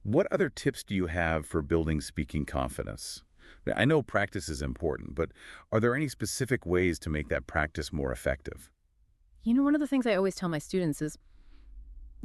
What other tips do you have for building speaking confidence? I know practice is important, but are there any specific ways to make that practice more effective? One of the things I always tell my students is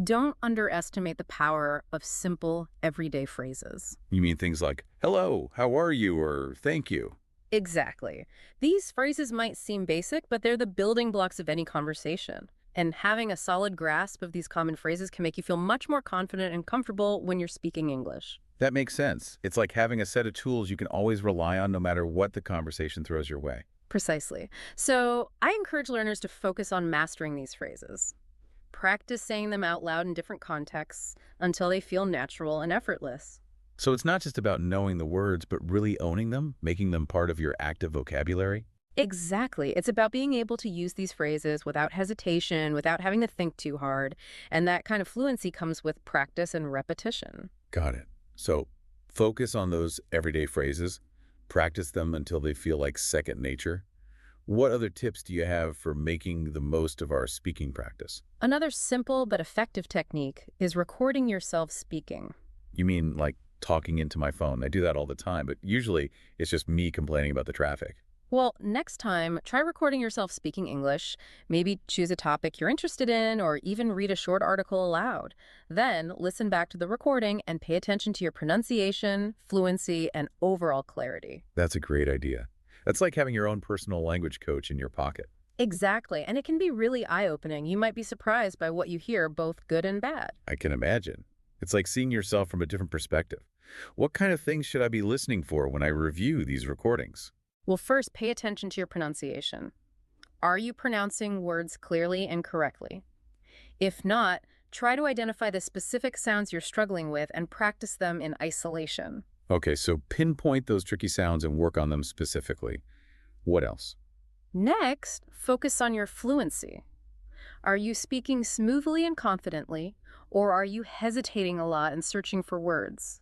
don't underestimate the power of simple, everyday phrases. You mean things like, hello, how are you, or thank you? Exactly. These phrases might seem basic, but they're the building blocks of any conversation. And having a solid grasp of these common phrases can make you feel much more confident and comfortable when you're speaking English. That makes sense. It's like having a set of tools you can always rely on no matter what the conversation throws your way. Precisely. So I encourage learners to focus on mastering these phrases. Practice saying them out loud in different contexts until they feel natural and effortless. So it's not just about knowing the words, but really owning them, making them part of your active vocabulary? Exactly. It's about being able to use these phrases without hesitation, without having to think too hard. And that kind of fluency comes with practice and repetition. Got it. So focus on those everyday phrases, practice them until they feel like second nature. What other tips do you have for making the most of our speaking practice? Another simple but effective technique is recording yourself speaking. You mean like talking into my phone? I do that all the time, but usually it's just me complaining about the traffic. Well, next time, try recording yourself speaking English. Maybe choose a topic you're interested in or even read a short article aloud. Then listen back to the recording and pay attention to your pronunciation, fluency, and overall clarity. That's a great idea. That's like having your own personal language coach in your pocket. Exactly. And it can be really eye-opening. You might be surprised by what you hear, both good and bad. I can imagine. It's like seeing yourself from a different perspective. What kind of things should I be listening for when I review these recordings? Well, first, pay attention to your pronunciation. Are you pronouncing words clearly and correctly? If not, try to identify the specific sounds you're struggling with and practice them in isolation. Okay, so pinpoint those tricky sounds and work on them specifically. What else? Next, focus on your fluency. Are you speaking smoothly and confidently, or are you hesitating a lot and searching for words?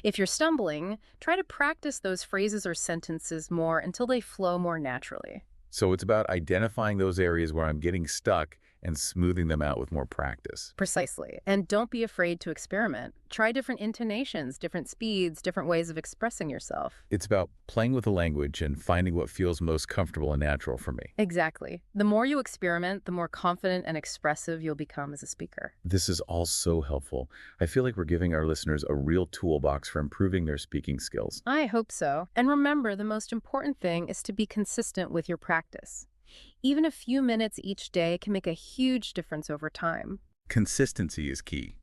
If you're stumbling, try to practice those phrases or sentences more until they flow more naturally. So it's about identifying those areas where I'm getting stuck and smoothing them out with more practice. Precisely. And don't be afraid to experiment. Try different intonations, different speeds, different ways of expressing yourself. It's about playing with the language and finding what feels most comfortable and natural for me. Exactly. The more you experiment, the more confident and expressive you'll become as a speaker. This is all so helpful. I feel like we're giving our listeners a real toolbox for improving their speaking skills. I hope so. And remember, the most important thing is to be consistent with your practice. Even a few minutes each day can make a huge difference over time. Consistency is key.